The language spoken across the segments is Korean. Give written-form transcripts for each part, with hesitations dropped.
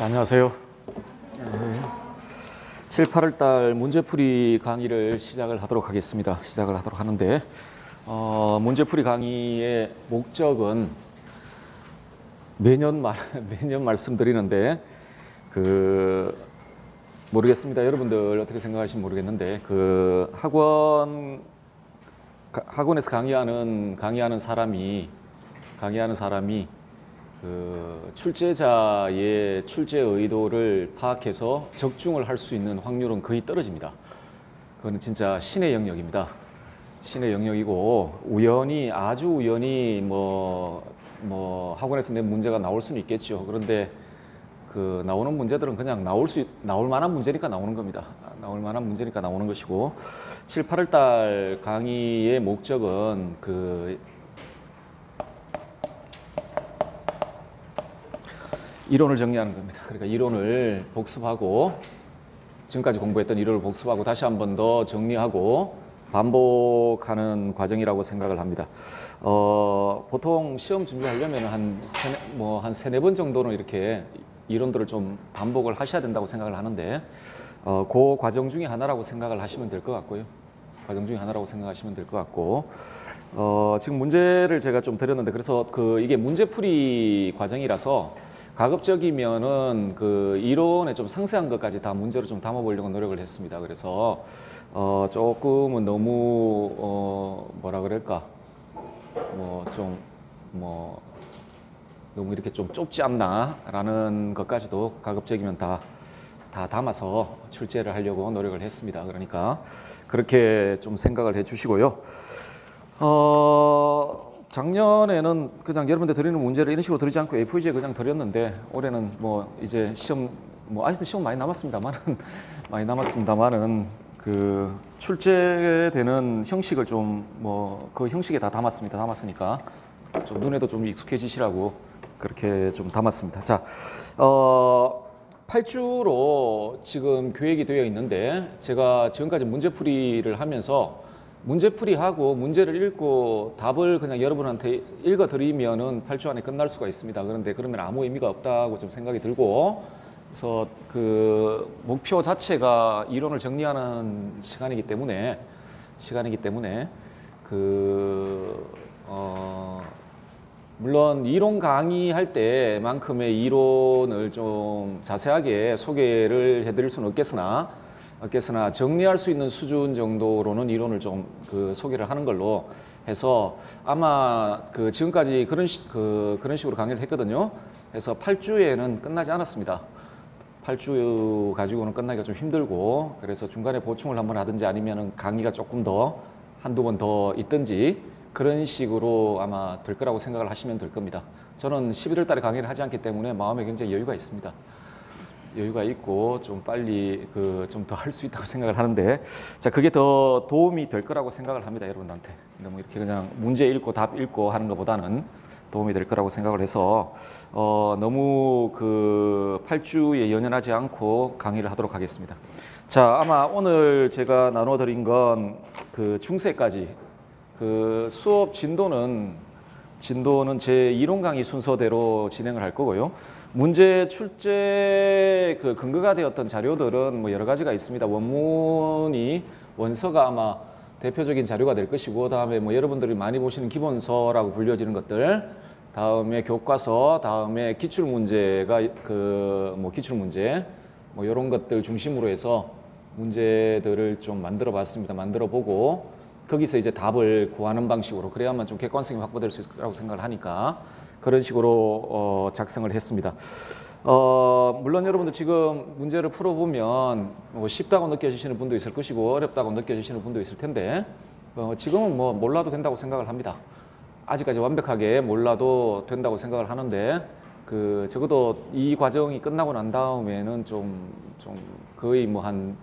자, 안녕하세요. 7, 8월 달 문제풀이 강의를 시작을 하도록 하겠습니다. 시작을 하도록 하는데 문제풀이 강의의 목적은 매년 말씀드리는데 모르겠습니다. 여러분들 어떻게 생각하실지 모르겠는데 학원에서 강의하는 사람이 출제자의 출제 의도를 파악해서 적중을 할 수 있는 확률은 거의 떨어집니다. 그거는 진짜 신의 영역입니다. 신의 영역이고 아주 우연히 학원에서 낸 문제가 나올 수는 있겠죠. 그런데 나오는 문제들은 그냥 나올 만한 문제니까 나오는 겁니다. 나올 만한 문제니까 나오는 것이고 7, 8월 달 강의의 목적은 이론을 정리하는 겁니다. 그러니까 이론을 복습하고 지금까지 공부했던 이론을 복습하고 다시 한 번 더 정리하고 반복하는 과정이라고 생각을 합니다. 보통 시험 준비하려면 한 세네 번 정도는 이렇게 이론들을 좀 반복을 하셔야 된다고 생각을 하는데 그 과정 중에 하나라고 생각을 하시면 될 것 같고요. 지금 문제를 제가 좀 드렸는데 그래서 이게 문제풀이 과정이라서 가급적이면은 이론에 좀 상세한 것까지 다 문제로 좀 담아보려고 노력을 했습니다. 그래서 조금은 너무 뭐라 그럴까 너무 이렇게 좀 좁지 않나라는 것까지도 가급적이면 다 담아서 출제를 하려고 노력을 했습니다. 그러니까 그렇게 좀 생각을 해주시고요. 작년에는 그냥 여러분들 드리는 문제를 이런 식으로 드리지 않고 A4지에 그냥 드렸는데 올해는 이제 시험 아직도 시험 많이 남았습니다만은 출제되는 형식을 좀 그 형식에 다 담았으니까 좀 눈에도 좀 익숙해지시라고 그렇게 좀 담았습니다. 자, 8주로 지금 계획이 되어 있는데 제가 지금까지 문제풀이를 하면서 문제풀이하고 문제를 읽고 답을 그냥 여러분한테 읽어드리면은 8주 안에 끝날 수가 있습니다. 그런데 그러면 아무 의미가 없다고 좀 생각이 들고, 그래서 목표 자체가 이론을 정리하는 시간이기 때문에 물론 이론 강의할 때만큼의 이론을 좀 자세하게 소개를 해드릴 수는 없겠으나 정리할 수 있는 수준 정도로는 이론을 좀 소개를 하는 걸로 해서 아마 지금까지 그런 식으로 강의를 했거든요. 그래서 8주에는 끝나지 않았습니다. 8주 가지고는 끝나기가 좀 힘들고, 그래서 중간에 보충을 한번 하든지 아니면 강의가 조금 더 한두 번 더 있든지 그런 식으로 아마 될 거라고 생각을 하시면 될 겁니다. 저는 11월 달에 강의를 하지 않기 때문에 마음에 굉장히 여유가 있습니다. 여유가 있고 좀 빨리 좀 더 할 수 있다고 생각을 하는데, 자, 그게 더 도움이 될 거라고 생각을 합니다. 여러분한테 너무 이렇게 그냥 문제 읽고 답 읽고 하는 것보다는 도움이 될 거라고 생각을 해서 너무 8주에 연연하지 않고 강의를 하도록 하겠습니다. 자, 아마 오늘 제가 나눠 드린 건 중세까지 수업 진도는 제 이론 강의 순서대로 진행을 할 거고요. 문제 출제 근거가 되었던 자료들은 여러 가지가 있습니다. 원서가 아마 대표적인 자료가 될 것이고, 다음에 여러분들이 많이 보시는 기본서라고 불려지는 것들, 다음에 교과서, 다음에 기출문제가 기출문제 이런 것들 중심으로 해서 문제들을 좀 만들어 봤습니다. 만들어 보고 거기서 이제 답을 구하는 방식으로, 그래야만 좀 객관성이 확보될 수 있을 거라고 생각을 하니까 그런 식으로 작성을 했습니다. 물론 여러분들 지금 문제를 풀어보면 쉽다고 느껴지시는 분도 있을 것이고 어렵다고 느껴지시는 분도 있을 텐데 지금은 몰라도 된다고 생각을 합니다. 아직까지 완벽하게 몰라도 된다고 생각을 하는데 적어도 이 과정이 끝나고 난 다음에는 좀 거의 한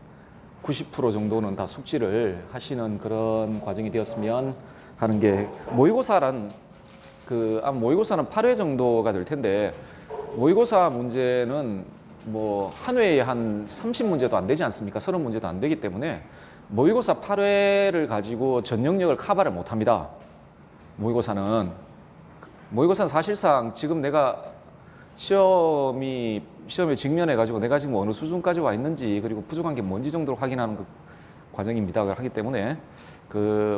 90% 정도는 다 숙지를 하시는 그런 과정이 되었으면 하는 게, 모의고사는 8회 정도가 될 텐데, 모의고사 문제는 한 회에 한 30문제도 안 되지 않습니까? 30문제도 안 되기 때문에 모의고사 8회를 가지고 전 영역을 커버를 못 합니다. 모의고사는 사실상 지금 내가 시험이 시험에 직면해가지고 내가 지금 어느 수준까지 와 있는지 그리고 부족한 게 뭔지 정도를 확인하는 그 과정입니다. 하기 때문에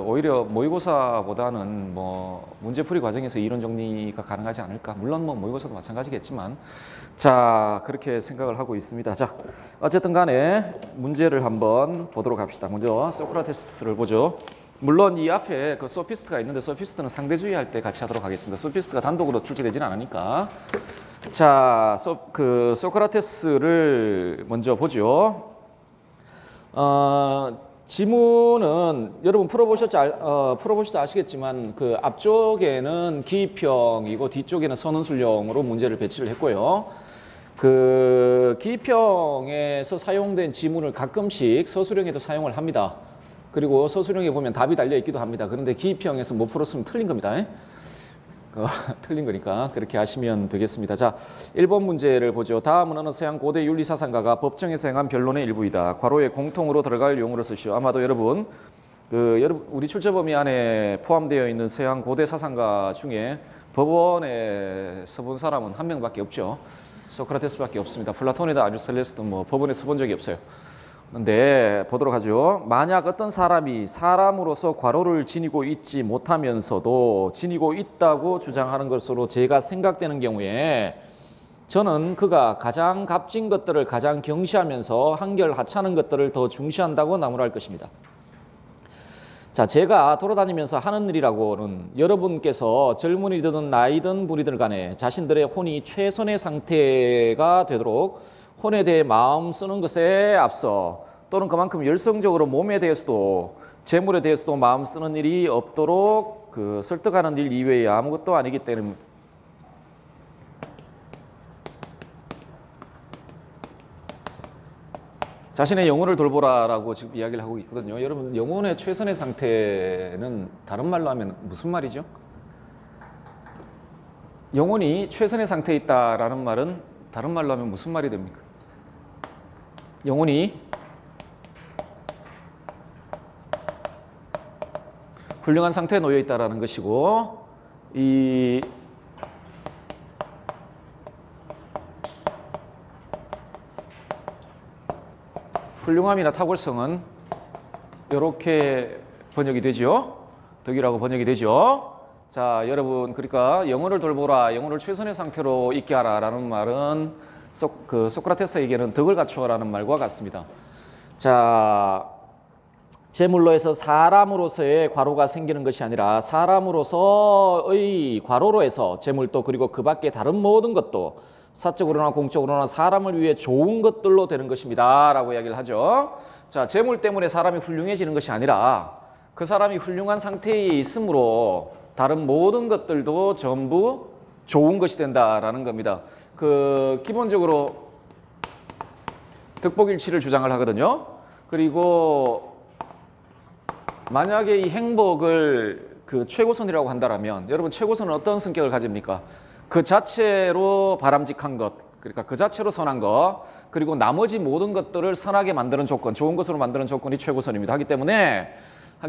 오히려 모의고사보다는 뭐 문제풀이 과정에서 이론 정리가 가능하지 않을까. 물론 뭐 모의고사도 마찬가지겠지만 자 그렇게 생각을 하고 있습니다. 자 어쨌든 간에 문제를 한번 보도록 합시다. 먼저 소크라테스를 보죠. 물론 이 앞에 그 소피스트가 있는데 소피스트는 상대주의 할 때 같이 하도록 하겠습니다. 소피스트가 단독으로 출제되지는 않으니까. 자, 소크라테스를 먼저 보죠. 지문은 여러분 풀어보셔도 아시겠지만 그 앞쪽에는 기입형이고 뒤쪽에는 선언술형으로 문제를 배치를 했고요. 그 기입형에서 사용된 지문을 가끔씩 서술형에도 사용을 합니다. 그리고 서술형에 보면 답이 달려 있기도 합니다. 그런데 기입형에서 못 풀었으면 틀린 겁니다. 틀린 거니까 그렇게 하시면 되겠습니다. 자, 1번 문제를 보죠. 다음은 어느 서양 고대 윤리사상가가 법정에서 행한 변론의 일부이다. 괄호에 공통으로 들어갈 용어로 쓰시오. 아마도 여러분 우리 출제범위 안에 포함되어 있는 서양 고대 사상가 중에 법원에 서본 사람은 한 명밖에 없죠. 소크라테스밖에 없습니다. 플라톤이다 아리스토텔레스도 뭐 법원에 서본 적이 없어요. 근데 보도록 하죠. 만약 어떤 사람이 사람으로서 괄호를 지니고 있지 못하면서도 지니고 있다고 주장하는 것으로 제가 생각되는 경우에 저는 그가 가장 값진 것들을 가장 경시하면서 한결 하찮은 것들을 더 중시한다고 나무랄 것입니다. 자, 제가 돌아다니면서 하는 일이라고는 여러분께서 젊은이든 나이든 분이든 간에 자신들의 혼이 최선의 상태가 되도록 혼에 대해 마음 쓰는 것에 앞서 또는 그만큼 열성적으로 몸에 대해서도 재물에 대해서도 마음 쓰는 일이 없도록 설득하는 일 이외에 아무것도 아니기 때문에 자신의 영혼을 돌보라라고 지금 이야기를 하고 있거든요. 여러분 영혼의 최선의 상태는 다른 말로 하면 무슨 말이죠? 영혼이 최선의 상태에 있다라는 말은 다른 말로 하면 무슨 말이 됩니까? 영혼이 훌륭한 상태에 놓여 있다라는 것이고 이 훌륭함이나 탁월성은 이렇게 번역이 되죠. 덕이라고 번역이 되죠. 자, 여러분 그러니까 영혼을 돌보라, 영혼을 최선의 상태로 있게 하라라는 말은 소크라테스에게는 덕을 갖추어라는 말과 같습니다. 자, 제물로 해서 사람으로서의 괄호가 생기는 것이 아니라 사람으로서의 괄호로 해서 제물도 그리고 그 밖에 다른 모든 것도 사적으로나 공적으로나 사람을 위해 좋은 것들로 되는 것입니다 라고 이야기를 하죠. 자, 제물 때문에 사람이 훌륭해지는 것이 아니라 그 사람이 훌륭한 상태에 있으므로 다른 모든 것들도 전부 좋은 것이 된다라는 겁니다. 기본적으로 득복일치를 주장을 하거든요. 그리고 만약에 이 행복을 최고선이라고 한다면 여러분 최고선은 어떤 성격을 가집니까? 그 자체로 바람직한 것, 그러니까 그 자체로 선한 것, 그리고 나머지 모든 것들을 선하게 만드는 조건, 좋은 것으로 만드는 조건이 최고선입니다. 하기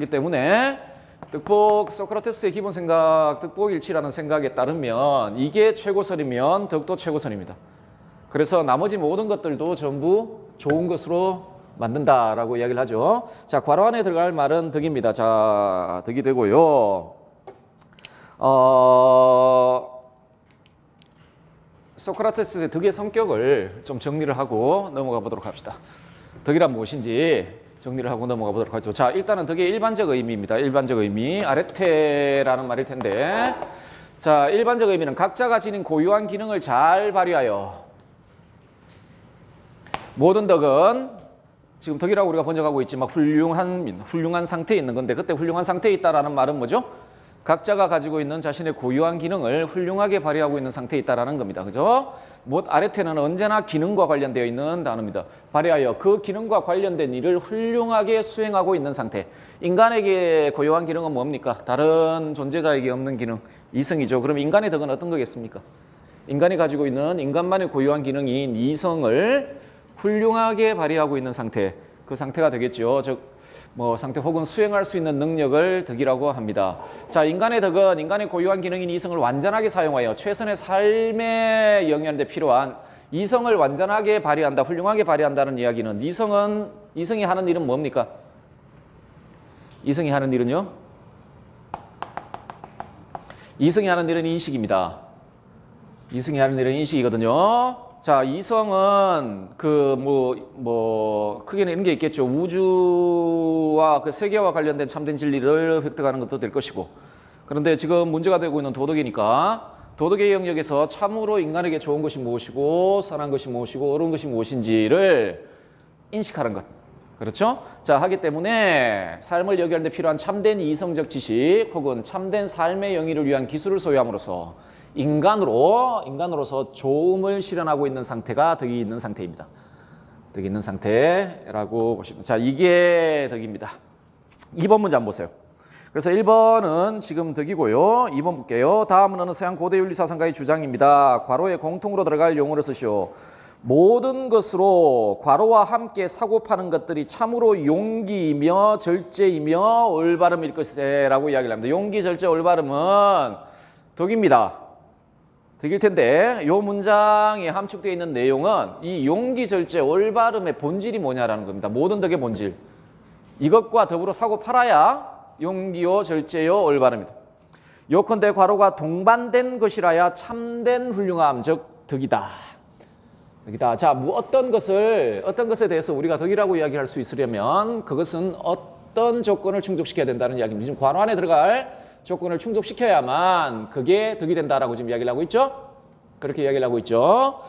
때문에 소크라테스의 기본 생각, 득복일치라는 생각에 따르면 이게 최고선이면 덕도 최고선입니다. 그래서 나머지 모든 것들도 전부 좋은 것으로 만든다라고 이야기를 하죠. 자, 괄호 안에 들어갈 말은 덕입니다. 자, 덕이 되고요. 소크라테스의 덕의 성격을 좀 정리를 하고 넘어가 보도록 합시다. 덕이란 무엇인지 정리를 하고 넘어가 보도록 하죠. 자, 일단은 덕의 일반적 의미입니다. 일반적 의미, 아레테라는 말일 텐데, 자, 일반적 의미는 각자가 지닌 고유한 기능을 잘 발휘하여 모든 덕은 지금 덕이라고 우리가 번역하고 있지만 훌륭한 상태에 있는 건데, 그때 훌륭한 상태에 있다라는 말은 뭐죠? 각자가 가지고 있는 자신의 고유한 기능을 훌륭하게 발휘하고 있는 상태에 있다라는 겁니다. 그죠? 아레테는 언제나 기능과 관련되어 있는 단어입니다. 발휘하여 그 기능과 관련된 일을 훌륭하게 수행하고 있는 상태. 인간에게 고유한 기능은 뭡니까? 다른 존재자에게 없는 기능, 이성이죠. 그럼 인간의 덕은 어떤 거겠습니까? 인간이 가지고 있는 인간만의 고유한 기능인 이성을 훌륭하게 발휘하고 있는 상태, 그 상태가 되겠죠. 즉 상태 혹은 수행할 수 있는 능력을 덕이라고 합니다. 자, 인간의 덕은 인간의 고유한 기능인 이성을 완전하게 사용하여 최선의 삶에 영위하는 데 필요한 이성을 완전하게 발휘한다, 훌륭하게 발휘한다는 이야기는 이성이 하는 일은 뭡니까? 이성이 하는 일은요? 이성이 하는 일은 인식입니다. 이성이 하는 일은 인식이거든요. 자, 이성은 크게는 이런 게 있겠죠. 우주와 그 세계와 관련된 참된 진리를 획득하는 것도 될 것이고. 그런데 지금 문제가 되고 있는 도덕이니까 도덕의 영역에서 참으로 인간에게 좋은 것이 무엇이고 선한 것이 무엇이고 옳은 것이 무엇인지를 인식하는 것. 그렇죠? 자, 하기 때문에 삶을 여기할 때 필요한 참된 이성적 지식 혹은 참된 삶의 영위를 위한 기술을 소유함으로써 인간으로서 좋음을 실현하고 있는 상태가 덕이 있는 상태입니다. 덕이 있는 상태라고 보시면. 자, 이게 덕입니다. 2번 문제 한번 보세요. 그래서 1번은 지금 덕이고요. 2번 볼게요. 다음은 어느 서양 고대 윤리 사상가의 주장입니다. 괄호에 공통으로 들어갈 용어를 쓰시오. 모든 것으로 괄호와 함께 사고 파는 것들이 참으로 용기이며 절제이며 올바름일 것이라고 이야기를 합니다. 용기, 절제, 올바름은 덕입니다. 덕일 텐데 이 문장에 함축되어 있는 내용은 이 용기, 절제, 올바름의 본질이 뭐냐라는 겁니다. 모든 덕의 본질. 이것과 더불어 사고 팔아야 용기요, 절제요, 올바름이다. 요컨대 괄호가 동반된 것이라야 참된 훌륭함, 즉 덕이다. 덕이다. 자, 어떤 것에 대해서 우리가 덕이라고 이야기할 수 있으려면 그것은 어떤 조건을 충족시켜야 된다는 이야기입니다. 지금 괄호 안에 들어갈 조건을 충족시켜야만 그게 덕이 된다라고 지금 이야기를 하고 있죠. 그렇게 이야기를 하고 있죠.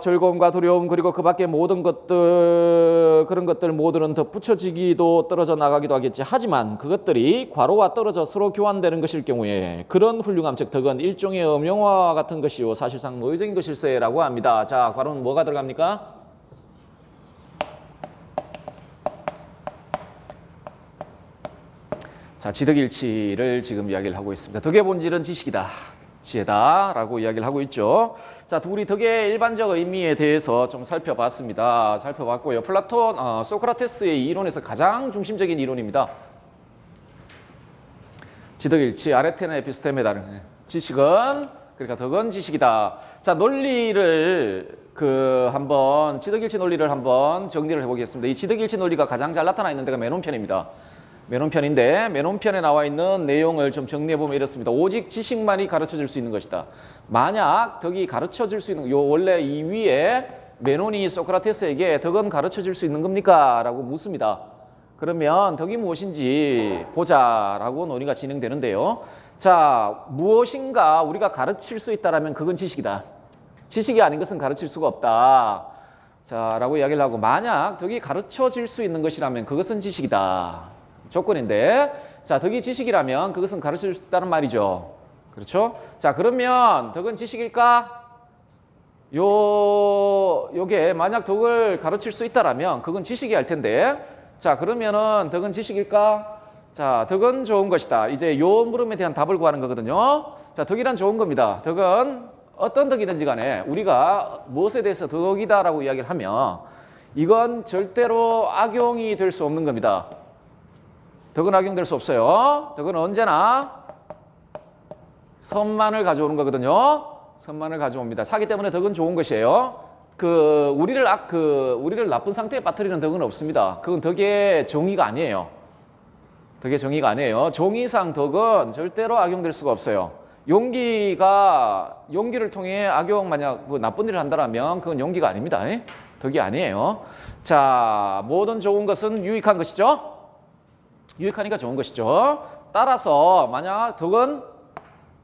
즐거움과 두려움 그리고 그 밖에 모든 것들 그런 것들 모두는 덧붙여지기도 떨어져 나가기도 하겠지. 하지만 그것들이 괄호와 떨어져 서로 교환되는 것일 경우에 그런 훌륭함 즉 덕은 일종의 음영화 같은 것이요 사실상 노예적인 것일세라고 합니다. 자, 괄호는 뭐가 들어갑니까? 자, 지덕일치를 지금 이야기를 하고 있습니다. 덕의 본질은 지식이다. 지혜다라고 이야기를 하고 있죠. 자, 우리 덕의 일반적 의미에 대해서 좀 살펴봤습니다. 살펴봤고요. 플라톤, 소크라테스의 이론에서 가장 중심적인 이론입니다. 지덕일치, 아레테나 에피스테메다. 지식은, 그러니까 덕은 지식이다. 자, 논리를 지덕일치 논리를 한번 정리를 해보겠습니다. 이 지덕일치 논리가 가장 잘 나타나 있는 데가 맨홈편입니다. 맨홈편인데 맨홈편에 나와 있는 내용을 좀 정리해보면 이렇습니다. 오직 지식만이 가르쳐줄 수 있는 것이다. 만약 덕이 가르쳐줄 수 있는 원래 이 위에 메논이 소크라테스에게 덕은 가르쳐줄 수 있는 겁니까? 라고 묻습니다. 그러면 덕이 무엇인지 보자라고 논의가 진행되는데요. 자, 무엇인가 우리가 가르칠 수 있다면 그건 지식이다. 지식이 아닌 것은 가르칠 수가 없다. 자, 라고 이야기를 하고 만약 덕이 가르쳐질 수 있는 것이라면 그것은 지식이다. 조건인데, 자, 덕이 지식이라면 그것은 가르칠 수 있다는 말이죠. 그렇죠? 자, 그러면 덕은 지식일까? 요게 만약 덕을 가르칠 수 있다라면 그건 지식이 할 텐데, 자, 그러면은 덕은 지식일까? 자, 덕은 좋은 것이다. 이제 요 물음에 대한 답을 구하는 거거든요. 자, 덕이란 좋은 겁니다. 덕은 어떤 덕이든지 간에 우리가 무엇에 대해서 덕이다라고 이야기를 하면 이건 절대로 악용이 될 수 없는 겁니다. 덕은 악용될 수 없어요. 덕은 언제나 선만을 가져오는 거거든요. 선만을 가져옵니다. 하기 때문에 덕은 좋은 것이에요. 우리를 나쁜 상태에 빠뜨리는 덕은 없습니다. 그건 덕의 정의가 아니에요. 덕의 정의가 아니에요. 정의상 덕은 절대로 악용될 수가 없어요. 용기를 통해 만약 나쁜 일을 한다면 그건 용기가 아닙니다. 덕이 아니에요. 자, 모든 좋은 것은 유익한 것이죠. 유익하니까 좋은 것이죠. 따라서 만약 덕은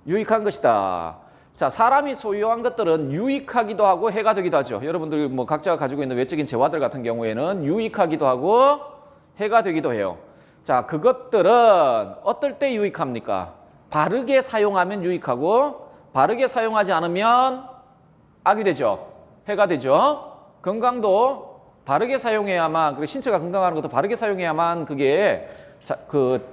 유익한 것이다. 자, 사람이 소유한 것들은 유익하기도 하고 해가 되기도 하죠. 여러분들 각자가 가지고 있는 외적인 재화들 같은 경우에는 유익하기도 하고 해가 되기도 해요. 자, 그것들은 어떨 때 유익합니까? 바르게 사용하면 유익하고 바르게 사용하지 않으면 악이 되죠. 해가 되죠. 건강도 바르게 사용해야만, 그리고 신체가 건강하는 것도 바르게 사용해야만 그게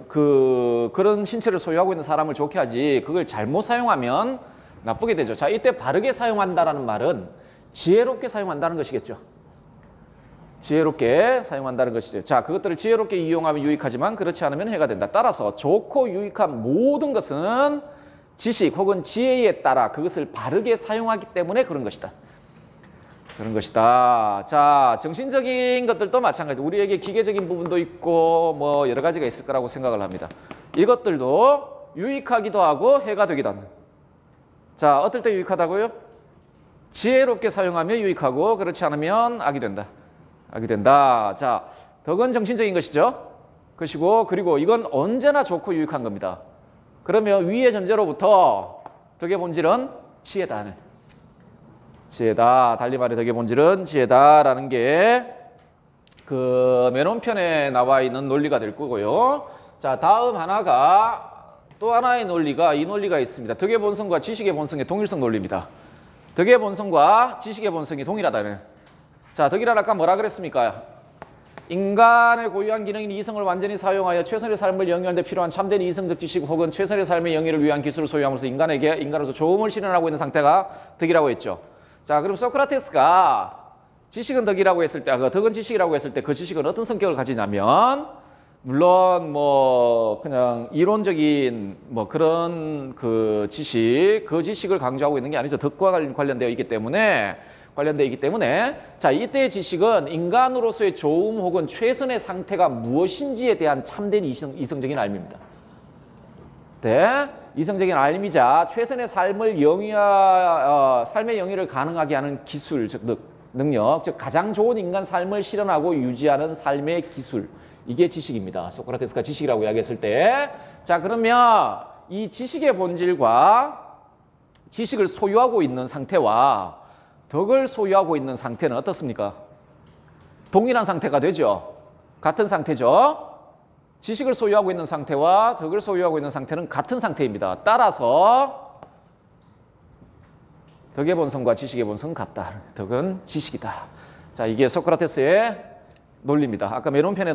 그런 신체를 소유하고 있는 사람을 좋게 하지 그걸 잘못 사용하면 나쁘게 되죠. 자, 이때 바르게 사용한다라는 말은 지혜롭게 사용한다는 것이겠죠. 지혜롭게 사용한다는 것이죠. 자, 그것들을 지혜롭게 이용하면 유익하지만 그렇지 않으면 해가 된다. 따라서 좋고 유익한 모든 것은 지식 혹은 지혜에 따라 그것을 바르게 사용하기 때문에 그런 것이다. 그런 것이다. 자, 정신적인 것들도 마찬가지. 우리에게 기계적인 부분도 있고 뭐 여러 가지가 있을 거라고 생각을 합니다. 이것들도 유익하기도 하고 해가 되기도 한다. 자, 어떨 때 유익하다고요? 지혜롭게 사용하면 유익하고 그렇지 않으면 악이 된다. 악이 된다. 자, 덕은 정신적인 것이죠. 것이고 그리고 이건 언제나 좋고 유익한 겁니다. 그러면 위의 전제로부터 덕의 본질은 지혜다. 지혜다. 달리 말해 덕의 본질은 지혜다라는 게 그 맨홈편에 나와 있는 논리가 될 거고요. 자, 다음 하나가 또 하나의 논리가 이 논리가 있습니다. 덕의 본성과 지식의 본성의 동일성 논리입니다. 덕의 본성과 지식의 본성이 동일하다는. 자, 덕이란 아까 뭐라 그랬습니까? 인간의 고유한 기능인 이성을 완전히 사용하여 최선의 삶을 영위하는 데 필요한 참된 이성적 지식 혹은 최선의 삶의 영위를 위한 기술을 소유함으로써 인간으로서 조음을 실현하고 있는 상태가 덕이라고 했죠. 자, 그럼 소크라테스가 지식은 덕이라고 했을 때, 덕은 지식이라고 했을 때 그 지식은 어떤 성격을 가지냐면 물론 뭐 그냥 이론적인 뭐 그런 그 지식을 강조하고 있는 게 아니죠. 덕과 관련되어 있기 때문에 자, 이때의 지식은 인간으로서의 좋음 혹은 최선의 상태가 무엇인지에 대한 참된 이성적인 알미입니다. 네, 이성적인 알미자 최선의 삶을 삶의 영위를 가능하게 하는 기술, 즉 능력, 즉 가장 좋은 인간 삶을 실현하고 유지하는 삶의 기술. 이게 지식입니다. 소크라테스가 지식이라고 이야기했을 때. 자, 그러면 이 지식의 본질과 지식을 소유하고 있는 상태와 덕을 소유하고 있는 상태는 어떻습니까? 동일한 상태가 되죠. 같은 상태죠. 지식을 소유하고 있는 상태와 덕을 소유하고 있는 상태는 같은 상태입니다. 따라서 덕의 본성과 지식의 본성은 같다. 덕은 지식이다. 자, 이게 소크라테스의 논리입니다. 아까 맨홈편의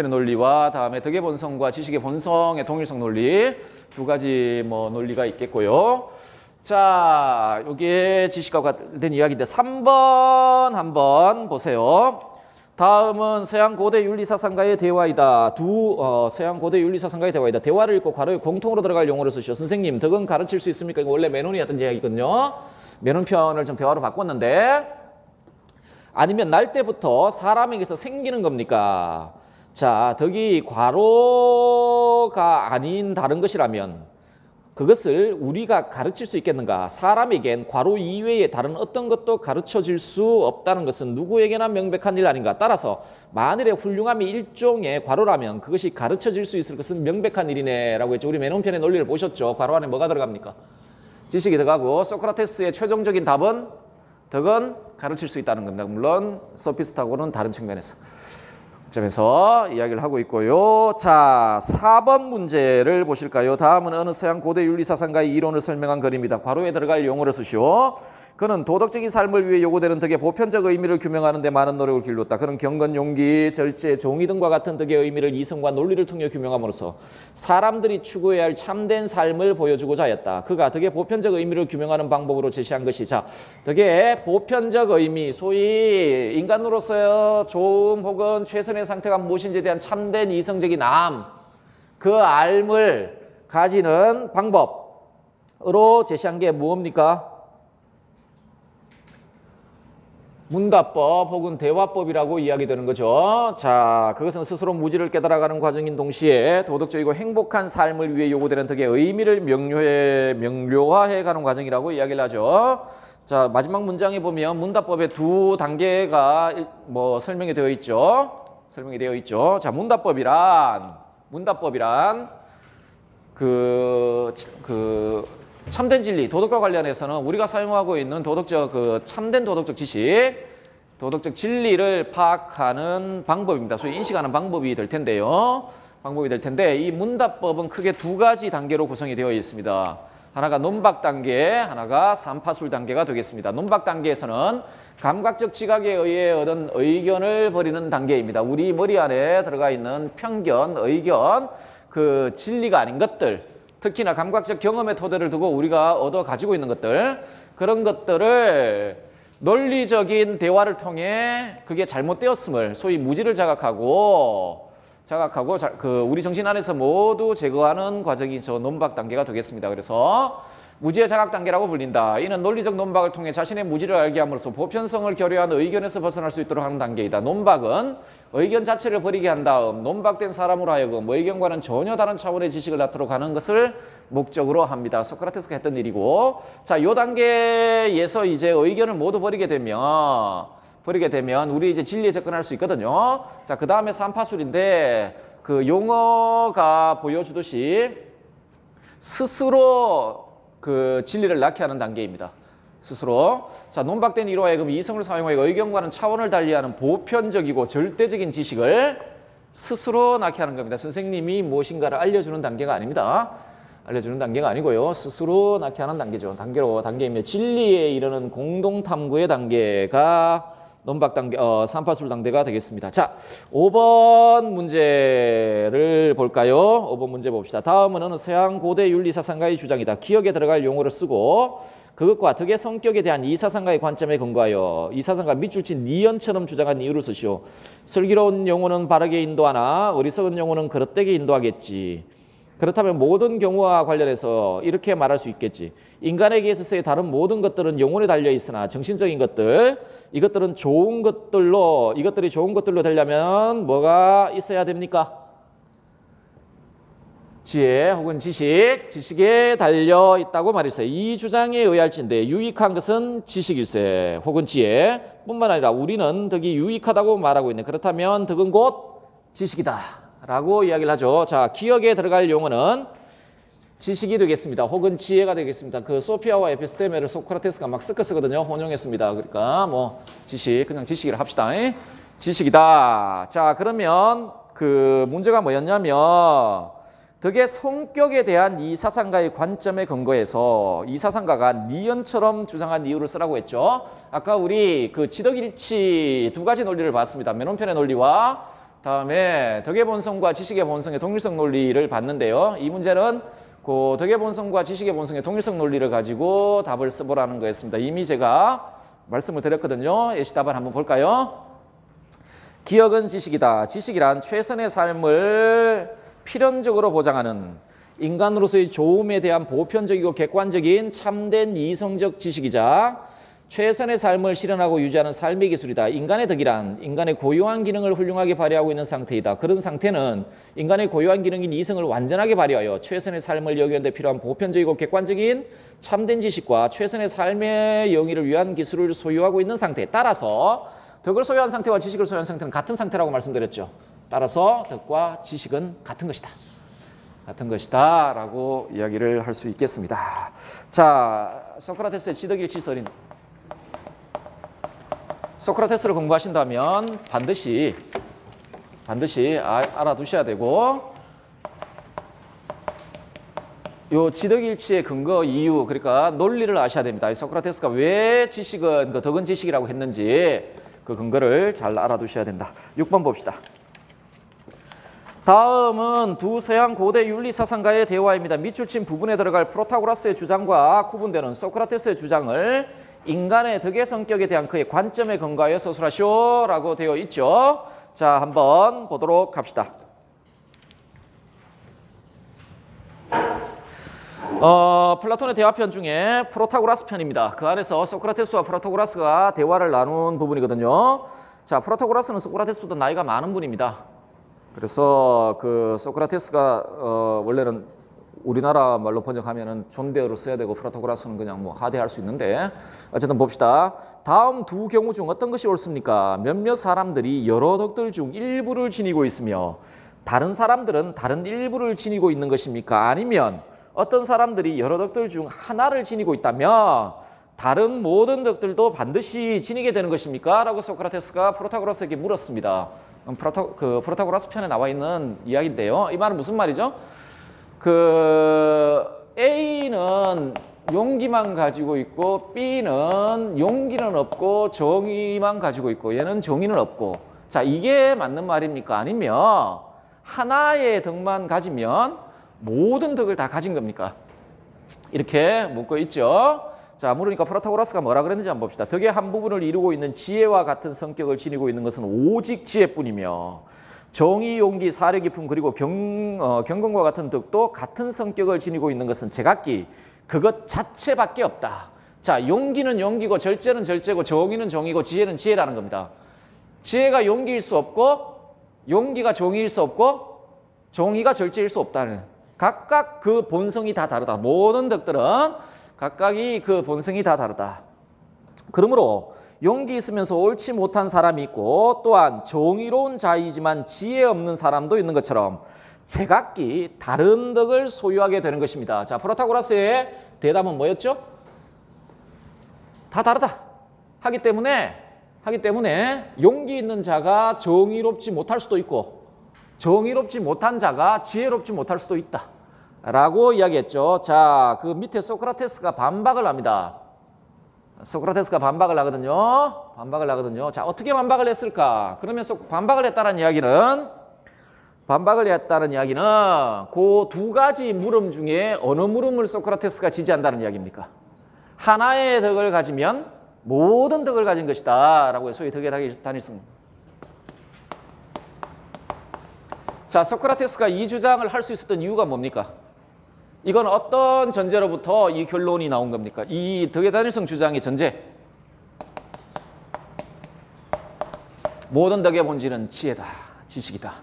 논리와 다음에 덕의 본성과 지식의 본성의 동일성 논리 두 가지 뭐 논리가 있겠고요. 자, 이게 지식과 관련된 이야기인데 3번 한번 보세요. 다음은 서양 고대 윤리사상가의 대화이다. 서양 고대 윤리사상가의 대화이다. 대화를 읽고 괄호에 공통으로 들어갈 용어를 쓰시오. 선생님, 덕은 가르칠 수 있습니까? 이거 원래 맨홈이었던 이야기거든요. 맨홈편을 좀 대화로 바꿨는데 아니면 날 때부터 사람에게서 생기는 겁니까? 자, 덕이 괄호가 아닌 다른 것이라면 그것을 우리가 가르칠 수 있겠는가? 사람에겐 괄호 이외에 다른 어떤 것도 가르쳐질 수 없다는 것은 누구에게나 명백한 일 아닌가? 따라서 만일에 훌륭함이 일종의 괄호라면 그것이 가르쳐질 수 있을 것은 명백한 일이네 라고 했죠. 우리 맨홈편의 논리를 보셨죠? 괄호 안에 뭐가 들어갑니까? 지식이 들어가고 소크라테스의 최종적인 답은 덕은 가르칠 수 있다는 겁니다. 물론 소피스트하고는 다른 측면에서. 점에서 이야기를 하고 있고요. 자, 4번 문제를 보실까요? 다음은 어느 서양 고대 윤리사상가의 이론을 설명한 글입니다. 괄호에 들어갈 용어를 쓰시오. 그는 도덕적인 삶을 위해 요구되는 덕의 보편적 의미를 규명하는 데 많은 노력을 길렀다. 그는 경건, 용기, 절제, 정의 등과 같은 덕의 의미를 이성과 논리를 통해 규명함으로써 사람들이 추구해야 할 참된 삶을 보여주고자 하였다. 그가 덕의 보편적 의미를 규명하는 방법으로 제시한 것이 자, 덕의 보편적 의미, 소위 인간으로서의 좋음 혹은 최선의 상태가 무엇인지에 대한 참된 이성적인 암, 그 알을 가지는 방법으로 제시한 게 무엇입니까? 문답법 혹은 대화법이라고 이야기되는 거죠. 자, 그것은 스스로 무지를 깨달아가는 과정인 동시에 도덕적이고 행복한 삶을 위해 요구되는 덕의 의미를 명료화해가는 과정이라고 이야기를 하죠. 자, 마지막 문장에 보면 문답법의 두 단계가 뭐 설명이 되어 있죠. 자, 문답법이란 참된 진리, 도덕과 관련해서는 우리가 사용하고 있는 참된 도덕적 지식, 도덕적 진리를 파악하는 방법입니다. 소위 인식하는 방법이 될 텐데요. 이 문답법은 크게 두 가지 단계로 구성이 되어 있습니다. 하나가 논박 단계, 하나가 삼파술 단계가 되겠습니다. 논박 단계에서는 감각적 지각에 의해 얻은 의견을 버리는 단계입니다. 우리 머리 안에 들어가 있는 편견, 의견, 그 진리가 아닌 것들, 특히나 감각적 경험의 토대를 두고 우리가 얻어 가지고 있는 것들, 그런 것들을 논리적인 대화를 통해 그게 잘못되었음을 소위 무지를 자각하고 우리 정신 안에서 모두 제거하는 과정이 저 논박 단계가 되겠습니다. 그래서 무지의 자각 단계라고 불린다. 이는 논리적 논박을 통해 자신의 무지를 알게 함으로써 보편성을 결여한 의견에서 벗어날 수 있도록 하는 단계이다. 논박은 의견 자체를 버리게 한 다음 논박된 사람으로 하여금 의견과는 전혀 다른 차원의 지식을 낳도록 하는 것을 목적으로 합니다. 소크라테스가 했던 일이고, 자, 이 단계에서 이제 의견을 모두 버리게 되면 우리 이제 진리에 접근할 수 있거든요. 자, 그 다음에 삼파술인데 그 용어가 보여주듯이 스스로 그 진리를 낳게 하는 단계입니다. 스스로. 자, 논박된 이로 하여금 이성을 사용하여 의견과는 차원을 달리하는 보편적이고 절대적인 지식을 스스로 낳게 하는 겁니다. 선생님이 무엇인가를 알려주는 단계가 아닙니다. 알려주는 단계가 아니고요. 스스로 낳게 하는 단계죠. 단계이며 진리에 이르는 공동탐구의 단계가 논박 단계, 삼파술 단계가 되겠습니다. 자, 5번 문제를 볼까요? 5번 문제 봅시다. 다음은 서양 고대 윤리사상가의 주장이다. 기억에 들어갈 용어를 쓰고 그것과 덕의 성격에 대한 이 사상가의 관점에 근거하여 이 사상가 밑줄 친 니언처럼 주장한 이유를 쓰시오. 슬기로운 용어는 바르게 인도하나 어리석은 용어는 그릇되게 인도하겠지. 그렇다면 모든 경우와 관련해서 이렇게 말할 수 있겠지. 인간에게 있어서의 다른 모든 것들은 영혼에 달려 있으나 정신적인 것들, 이것들이 좋은 것들로 되려면 뭐가 있어야 됩니까? 지혜 혹은 지식에 달려 있다고 말했어요. 이 주장에 의할진데 유익한 것은 지식일세 혹은 지혜뿐만 아니라 우리는 덕이 유익하다고 말하고 있네. 그렇다면 덕은 곧 지식이다 라고 이야기를 하죠. 자, 기억에 들어갈 용어는 지식이 되겠습니다. 혹은 지혜가 되겠습니다. 그 소피아와 에피스테메를 소크라테스가 막 섞었거든요. 혼용했습니다. 그러니까 뭐 그냥 지식이라 합시다. 지식이다. 자, 그러면 그 문제가 뭐였냐면 덕의 성격에 대한 이 사상가의 관점에 근거해서 이 사상가가 니언처럼 주장한 이유를 쓰라고 했죠. 아까 우리 그 지덕일치 두 가지 논리를 봤습니다. 맨혼편의 논리와 다음에 덕의 본성과 지식의 본성의 동일성 논리를 봤는데요. 이 문제는 그 덕의 본성과 지식의 본성의 동일성 논리를 가지고 답을 써보라는 거였습니다. 이미 제가 말씀을 드렸거든요. 예시답을 한번 볼까요? 기억은 지식이다. 지식이란 최선의 삶을 필연적으로 보장하는 인간으로서의 좋음에 대한 보편적이고 객관적인 참된 이성적 지식이자 최선의 삶을 실현하고 유지하는 삶의 기술이다. 인간의 덕이란 인간의 고유한 기능을 훌륭하게 발휘하고 있는 상태이다. 그런 상태는 인간의 고유한 기능인 이성을 완전하게 발휘하여 최선의 삶을 이루는 데 필요한 보편적이고 객관적인 참된 지식과 최선의 삶의 영위를 위한 기술을 소유하고 있는 상태에 따라서 덕을 소유한 상태와 지식을 소유한 상태는 같은 상태라고 말씀드렸죠. 따라서 덕과 지식은 같은 것이다 라고 이야기를 할 수 있겠습니다. 자, 소크라테스의 지덕일치설인 소크라테스를 공부하신다면 반드시 알아두셔야 되고, 요 지덕일치의 근거 이유, 그러니까 논리를 아셔야 됩니다. 소크라테스가 왜 지식은 덕은 지식이라고 했는지 그 근거를 잘 알아두셔야 된다. 6번 봅시다. 다음은 두 서양 고대 윤리사상가의 대화입니다. 밑줄 친 부분에 들어갈 프로타고라스의 주장과 구분되는 소크라테스의 주장을 인간의 덕의 성격에 대한 그의 관점에 근거하여 서술하시오 라고 되어 있죠. 자, 한번 보도록 합시다. 플라톤의 대화편 중에 프로타고라스 편입니다. 그 안에서 소크라테스와 프로타고라스가 대화를 나눈 부분이거든요. 자, 프로타고라스는 소크라테스보다 나이가 많은 분입니다. 그래서 그 소크라테스가 원래는 우리나라 말로 번역하면은 존대어를 써야 되고 프로타고라스는 그냥 뭐 하대할 수 있는데 어쨌든 봅시다. 다음 두 경우 중 어떤 것이 옳습니까? 몇몇 사람들이 여러 덕들 중 일부를 지니고 있으며 다른 사람들은 다른 일부를 지니고 있는 것입니까? 아니면 어떤 사람들이 여러 덕들 중 하나를 지니고 있다면 다른 모든 덕들도 반드시 지니게 되는 것입니까? 라고 소크라테스가 프로타고라스에게 물었습니다. 프로타고라스 편에 나와 있는 이야기인데요. 이 말은 무슨 말이죠? A는 용기만 가지고 있고 B는 용기는 없고 정의만 가지고 있고 얘는 정의는 없고, 자, 이게 맞는 말입니까? 아니면 하나의 덕만 가지면 모든 덕을 다 가진 겁니까? 이렇게 묻고 있죠. 자, 물으니까 프로타고라스가 뭐라 그랬는지 한번 봅시다. 덕의 한 부분을 이루고 있는 지혜와 같은 성격을 지니고 있는 것은 오직 지혜뿐이며 정의, 용기, 사려 깊음 그리고 경건과 같은 덕도 같은 성격을 지니고 있는 것은 제각기 그것 자체밖에 없다. 자, 용기는 용기고 절제는 절제고 정의는 정의고 지혜는 지혜라는 겁니다. 지혜가 용기일 수 없고 용기가 정의일 수 없고 정의가 절제일 수 없다는, 각각 그 본성이 다 다르다. 모든 덕들은 각각이 그 본성이 다 다르다. 그러므로 용기 있으면서 옳지 못한 사람이 있고 또한 정의로운 자이지만 지혜 없는 사람도 있는 것처럼 제각기 다른 덕을 소유하게 되는 것입니다. 자, 프로타고라스의 대답은 뭐였죠? 다 다르다. 하기 때문에 용기 있는 자가 정의롭지 못할 수도 있고 정의롭지 못한 자가 지혜롭지 못할 수도 있다. 라고 이야기했죠. 자, 그 밑에 소크라테스가 반박을 합니다. 소크라테스가 반박을 하거든요. 자, 어떻게 반박을 했을까? 그러면서 반박을 했다는 이야기는 그 두 가지 물음 중에 어느 물음을 소크라테스가 지지한다는 이야기입니까? 하나의 덕을 가지면 모든 덕을 가진 것이다. 라고 소위 덕의 단일성. 자, 소크라테스가 이 주장을 할 수 있었던 이유가 뭡니까? 이건 어떤 전제로부터 이 결론이 나온 겁니까? 이 덕의 단일성 주장의 전제. 모든 덕의 본질은 지혜다, 지식이다.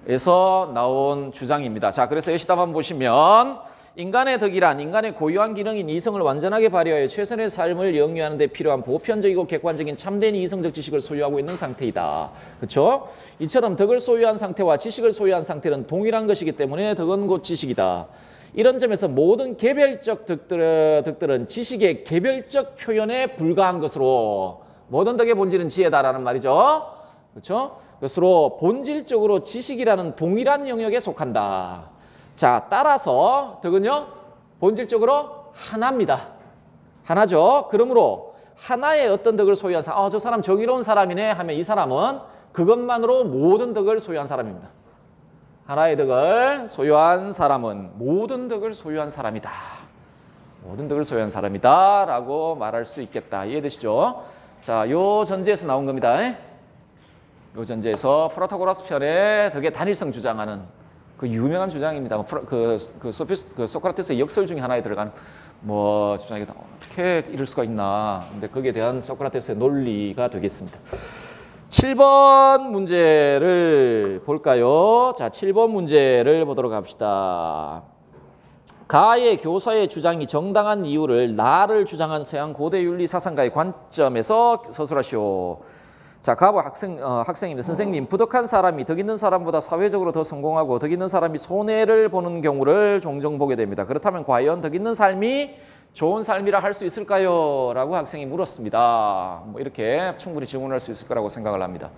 에서 나온 주장입니다. 자, 그래서 예시답 한번 보시면 인간의 덕이란 인간의 고유한 기능인 이성을 완전하게 발휘하여 최선의 삶을 영위하는 데 필요한 보편적이고 객관적인 참된 이성적 지식을 소유하고 있는 상태이다. 그렇죠? 이처럼 덕을 소유한 상태와 지식을 소유한 상태는 동일한 것이기 때문에 덕은 곧 지식이다. 이런 점에서 모든 개별적 덕들은 지식의 개별적 표현에 불과한 것으로 모든 덕의 본질은 지혜다라는 말이죠. 그렇죠? 그것으로 본질적으로 지식이라는 동일한 영역에 속한다. 자, 따라서 덕은요, 본질적으로 하나입니다. 하나죠. 그러므로 하나의 어떤 덕을 소유한 사람, 저 사람 정의로운 사람이네 하면 이 사람은 그것만으로 모든 덕을 소유한 사람입니다. 하나의 덕을 소유한 사람은 모든 덕을 소유한 사람이다. 모든 덕을 소유한 사람이다 라고 말할 수 있겠다. 이해되시죠? 자, 요 전제에서 나온 겁니다. 요 전제에서 프로타고라스 편의 덕의 단일성 주장하는 그 유명한 주장입니다. 소크라테스의 역설 중에 하나에 들어간 주장이다. 어떻게 이럴 수가 있나. 근데 거기에 대한 소크라테스의 논리가 되겠습니다. 7번 문제를 볼까요? 자, 7번 문제를 보도록 합시다. 가의 교사의 주장이 정당한 이유를 나를 주장한 서양 고대 윤리 사상가의 관점에서 서술하시오. 자, 가보 학생입니다. 선생님, 부덕한 사람이 덕 있는 사람보다 사회적으로 더 성공하고 덕 있는 사람이 손해를 보는 경우를 종종 보게 됩니다. 그렇다면 과연 덕 있는 삶이 좋은 삶이라 할 수 있을까요? 라고 학생이 물었습니다. 이렇게 충분히 질문할 수 있을 거라고 생각을 합니다.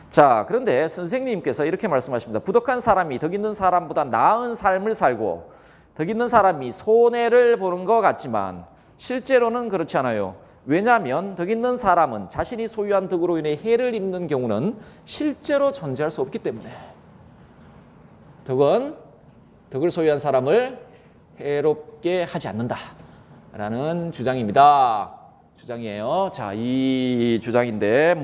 자, 그런데 선생님께서 이렇게 말씀하십니다. 부덕한 사람이 덕 있는 사람보다 나은 삶을 살고 덕 있는 사람이 손해를 보는 것 같지만 실제로는 그렇지 않아요. 왜냐하면 덕 있는 사람은 자신이 소유한 덕으로 인해 해를 입는 경우는 실제로 존재할 수 없기 때문에 덕을 소유한 사람을 해롭게 하지 않는다라는 주장입니다. 주장이에요. 자, 이 주장인데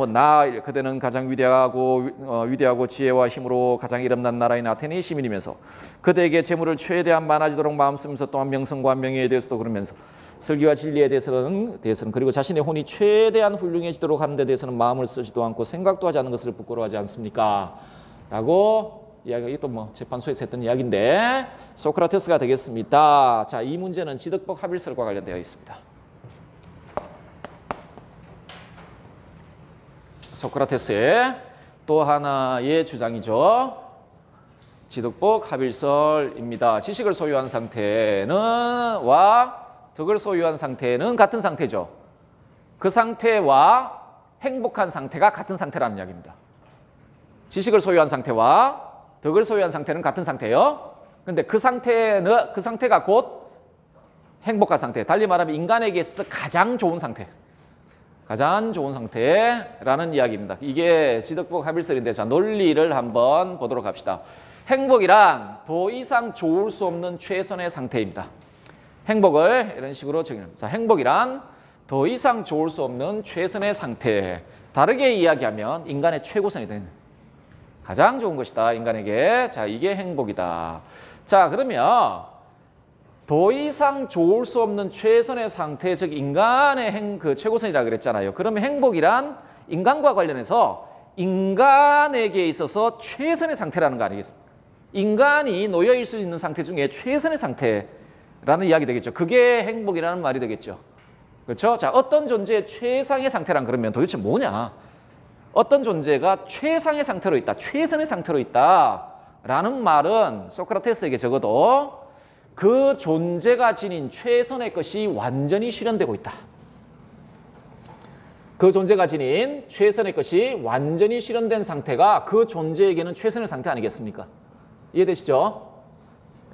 그대는 가장 위대하고 지혜와 힘으로 가장 이름난 나라인 아테네의 시민이면서 그대에게 재물을 최대한 많아지도록 마음 쓰면서 또한 명성과 명예에 대해서도 그러면서 설교와 진리에 대해서는 그리고 자신의 혼이 최대한 훌륭해지도록 하는 데 대해서는 마음을 쓰지도 않고 생각도 하지 않는 것을 부끄러워하지 않습니까? 라고 이야기, 또 재판소에서 했던 이야기인데 소크라테스가 되겠습니다. 자, 이 문제는 지덕복 합일설과 관련되어 있습니다. 소크라테스의 또 하나의 주장이죠. 지덕복 합일설입니다. 지식을 소유한 상태와 덕을 소유한 상태는 같은 상태죠. 그 상태와 행복한 상태가 같은 상태라는 이야기입니다. 지식을 소유한 상태와 덕을 소유한 상태는 같은 상태예요. 그런데 그 상태가 곧 행복한 상태. 달리 말하면 인간에게 있어서 가장 좋은 상태라는 이야기입니다. 이게 지덕복 합일설인데, 자, 논리를 한번 보도록 합시다. 행복이란 더 이상 좋을 수 없는 최선의 상태입니다. 행복을 이런 식으로 정의합니다. 자, 행복이란 더 이상 좋을 수 없는 최선의 상태. 다르게 이야기하면 인간의 최고선이 되는 가장 좋은 것이다, 인간에게. 자, 이게 행복이다. 자, 그러면 더 이상 좋을 수 없는 최선의 상태, 즉 인간의 최고선이라 그랬잖아요. 그러면 행복이란 인간과 관련해서 인간에게 있어서 최선의 상태라는 거 아니겠습니까? 인간이 놓여 있을 수 있는 상태 중에 최선의 상태라는 이야기 되겠죠. 그게 행복이라는 말이 되겠죠. 그렇죠? 자, 어떤 존재의 최상의 상태란 그러면 도대체 뭐냐? 어떤 존재가 최상의 상태로 있다, 최선의 상태로 있다라는 말은 소크라테스에게 적어도 그 존재가 지닌 최선의 것이 완전히 실현되고 있다. 그 존재가 지닌 최선의 것이 완전히 실현된 상태가 그 존재에게는 최선의 상태 아니겠습니까? 이해되시죠?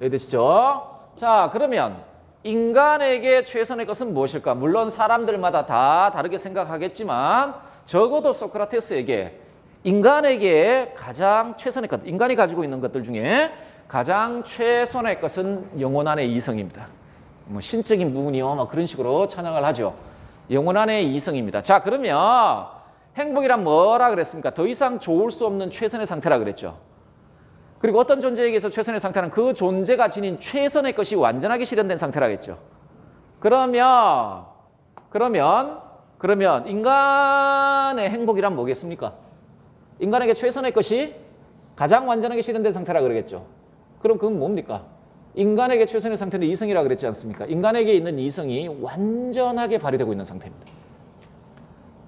이해되시죠? 자, 그러면 인간에게 최선의 것은 무엇일까? 물론 사람들마다 다 다르게 생각하겠지만 적어도 소크라테스에게 인간에게 가장 최선의 것, 인간이 가지고 있는 것들 중에 가장 최선의 것은 영혼 안의 이성입니다. 뭐 신적인 부분이요, 뭐 그런 식으로 찬양을 하죠. 영혼 안의 이성입니다. 자, 그러면 행복이란 뭐라 그랬습니까? 더 이상 좋을 수 없는 최선의 상태라 그랬죠. 그리고 어떤 존재에게서 최선의 상태는 그 존재가 지닌 최선의 것이 완전하게 실현된 상태라겠죠. 그러면 인간의 행복이란 뭐겠습니까? 인간에게 최선의 것이 가장 완전하게 실현된 상태라 그러겠죠. 그럼 그건 뭡니까? 인간에게 최선의 상태는 이성이라 그랬지 않습니까? 인간에게 있는 이성이 완전하게 발휘되고 있는 상태입니다.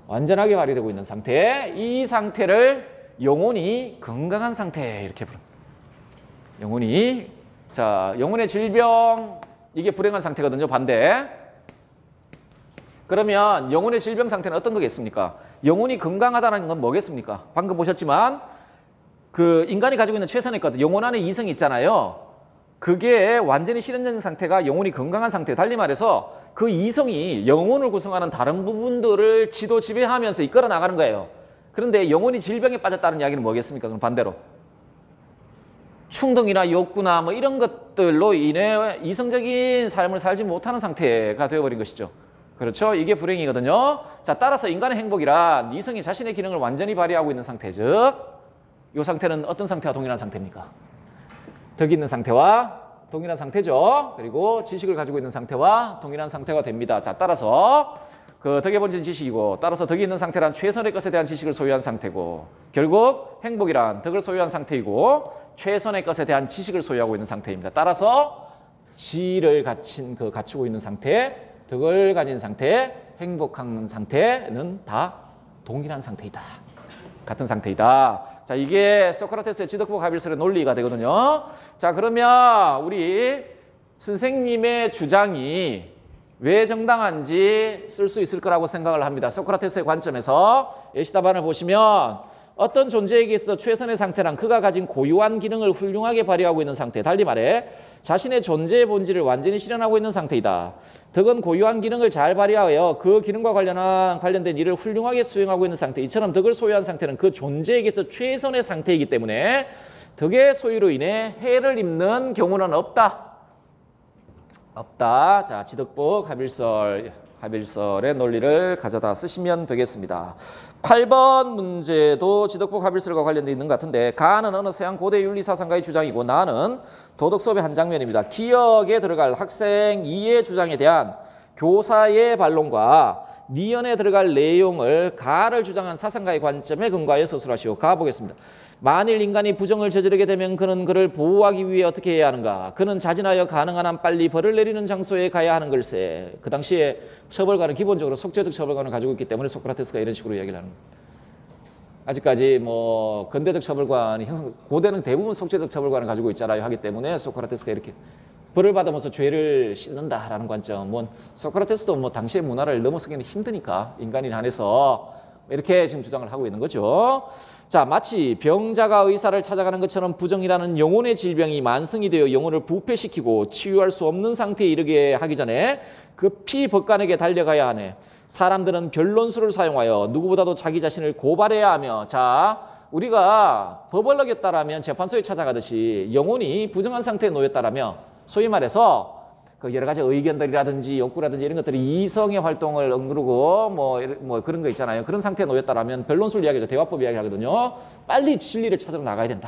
완전하게 발휘되고 있는 상태, 이 상태를 영혼이 건강한 상태 이렇게 부릅니다. 영혼의 질병, 이게 불행한 상태거든요. 반대. 그러면 영혼의 질병 상태는 어떤 거겠습니까? 영혼이 건강하다는 건 뭐겠습니까? 방금 보셨지만 그 인간이 가지고 있는 최선의 것, 영혼 안에 이성이 있잖아요. 그게 완전히 실현된 상태가 영혼이 건강한 상태. 달리 말해서 그 이성이 영혼을 구성하는 다른 부분들을 지배하면서 이끌어 나가는 거예요. 그런데 영혼이 질병에 빠졌다는 이야기는 뭐겠습니까? 그럼 반대로 충동이나 욕구나 뭐 이런 것들로 인해 이성적인 삶을 살지 못하는 상태가 되어버린 것이죠. 그렇죠? 이게 불행이거든요. 자, 따라서 인간의 행복이란 이성이 자신의 기능을 완전히 발휘하고 있는 상태, 즉 이 상태는 어떤 상태와 동일한 상태입니까? 덕이 있는 상태와 동일한 상태죠. 그리고 지식을 가지고 있는 상태와 동일한 상태가 됩니다. 자, 따라서 그 덕의 본질은 지식이고, 따라서 덕이 있는 상태란 최선의 것에 대한 지식을 소유한 상태고, 결국 행복이란 덕을 소유한 상태이고 최선의 것에 대한 지식을 소유하고 있는 상태입니다. 따라서 지를 갖추고 있는 상태, 덕을 가진 상태, 행복한 상태는 다 동일한 상태이다. 같은 상태이다. 자, 이게 소크라테스의 지덕보 가빌설의 논리가 되거든요. 자, 그러면 우리 선생님의 주장이 왜 정당한지 쓸 수 있을 거라고 생각을 합니다. 소크라테스의 관점에서 예시답안을 보시면 어떤 존재에게 있어 최선의 상태란 그가 가진 고유한 기능을 훌륭하게 발휘하고 있는 상태, 달리 말해 자신의 존재의 본질을 완전히 실현하고 있는 상태이다. 덕은 고유한 기능을 잘 발휘하여 그 기능과 관련된 일을 훌륭하게 수행하고 있는 상태. 이처럼 덕을 소유한 상태는 그 존재에게서 최선의 상태이기 때문에 덕의 소유로 인해 해를 입는 경우는 없다. 자, 지덕보 가빌설의 논리를 가져다 쓰시면 되겠습니다. 8번 문제도 지덕보 가빌설과 관련되어 있는 것 같은데, 가는 어느 서양 고대 윤리사상가의 주장이고 나는 도덕 수업의 한 장면입니다. 기억에 들어갈 학생 2의 주장에 대한 교사의 반론과 니언에 들어갈 내용을 가를 주장한 사상가의 관점에 근거하여 서술하시오. 가 보겠습니다. 만일 인간이 부정을 저지르게 되면 그는 그를 보호하기 위해 어떻게 해야 하는가? 그는 자진하여 가능한 한 빨리 벌을 내리는 장소에 가야 하는 걸세. 그 당시에 처벌관은 기본적으로 속죄적 처벌관을 가지고 있기 때문에 소크라테스가 이런 식으로 이야기를 하는 겁니다. 아직까지 뭐 근대적 처벌관이 고대는 대부분 속죄적 처벌관을 가지고 있잖아요. 하기 때문에 소크라테스가 이렇게 벌을 받으면서 죄를 씻는다라는 관점. 소크라테스도 뭐 당시의 문화를 넘어서기는 힘드니까 인간에 한해서 이렇게 지금 주장을 하고 있는 거죠. 자, 마치 병자가 의사를 찾아가는 것처럼 부정이라는 영혼의 질병이 만성이 되어 영혼을 부패시키고 치유할 수 없는 상태에 이르게 하기 전에 급히 법관에게 달려가야 하네. 사람들은 변론술을 사용하여 누구보다도 자기 자신을 고발해야 하며, 자, 우리가 법을 어겼다라면 재판소에 찾아가듯이 영혼이 부정한 상태에 놓였다라면 소위 말해서 그 여러 가지 의견들이라든지 욕구라든지 이런 것들이 이성의 활동을 억누르고 뭐 그런 거 있잖아요. 그런 상태에 놓였다라면 변론술 이야기죠. 대화법 이야기 하거든요. 빨리 진리를 찾으러 나가야 된다.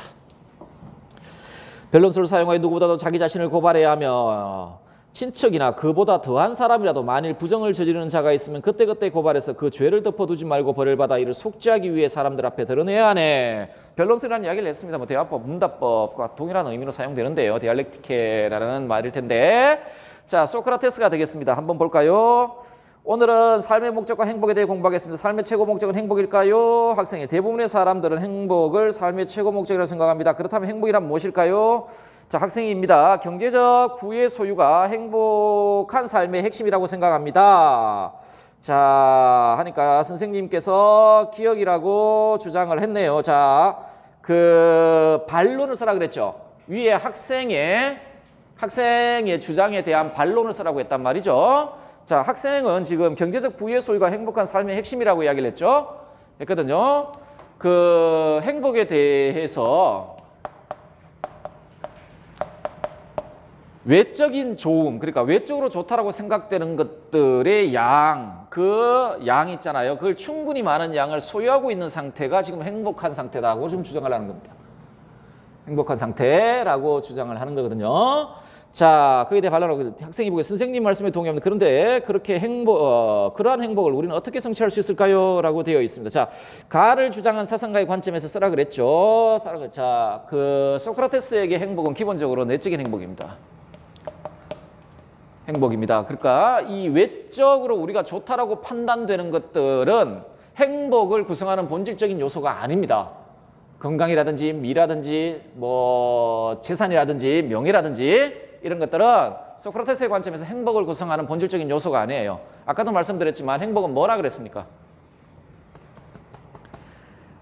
변론술을 사용하여 누구보다도 자기 자신을 고발해야 하며, 친척이나 그보다 더한 사람이라도 만일 부정을 저지르는 자가 있으면 그때그때 고발해서 그 죄를 덮어두지 말고 벌을 받아 이를 속죄하기 위해 사람들 앞에 드러내야 하네. 변론서라는 이야기를 했습니다. 뭐 대화법, 문답법과 동일한 의미로 사용되는데요. 디알렉티케라는 말일 텐데, 자, 소크라테스가 되겠습니다. 한번 볼까요? 오늘은 삶의 목적과 행복에 대해 공부하겠습니다. 삶의 최고 목적은 행복일까요? 학생의 대부분의 사람들은 행복을 삶의 최고 목적이라고 생각합니다. 그렇다면 행복이란 무엇일까요? 자, 학생입니다. 경제적 부의 소유가 행복한 삶의 핵심이라고 생각합니다. 자, 하니까 선생님께서 기억이라고 주장을 했네요. 자, 그 반론을 쓰라 그랬죠. 위에 학생의 주장에 대한 반론을 쓰라고 했단 말이죠. 자, 학생은 지금 경제적 부의 소유가 행복한 삶의 핵심이라고 이야기를 했거든요. 그 행복에 대해서 외적인 좋음, 그러니까 외적으로 좋다라고 생각되는 것들의 그 양 있잖아요. 그걸 충분히 많은 양을 소유하고 있는 상태가 지금 행복한 상태라고 지금 주장을 하는 겁니다. 행복한 상태라고 주장을 하는 거거든요. 자, 거기에 대해 반론하고 학생이 보기에 선생님 말씀에 동의합니다. 그런데 그렇게 그러한 행복을 우리는 어떻게 성취할 수 있을까요? 라고 되어 있습니다. 자, 가를 주장한 사상가의 관점에서 쓰라 그랬죠. 자, 그 소크라테스에게 행복은 기본적으로 내적인 행복입니다. 그러니까 이 외적으로 우리가 좋다라고 판단되는 것들은 행복을 구성하는 본질적인 요소가 아닙니다. 건강이라든지 미라든지 뭐 재산이라든지 명예라든지 이런 것들은 소크라테스의 관점에서 행복을 구성하는 본질적인 요소가 아니에요. 아까도 말씀드렸지만 행복은 뭐라 그랬습니까?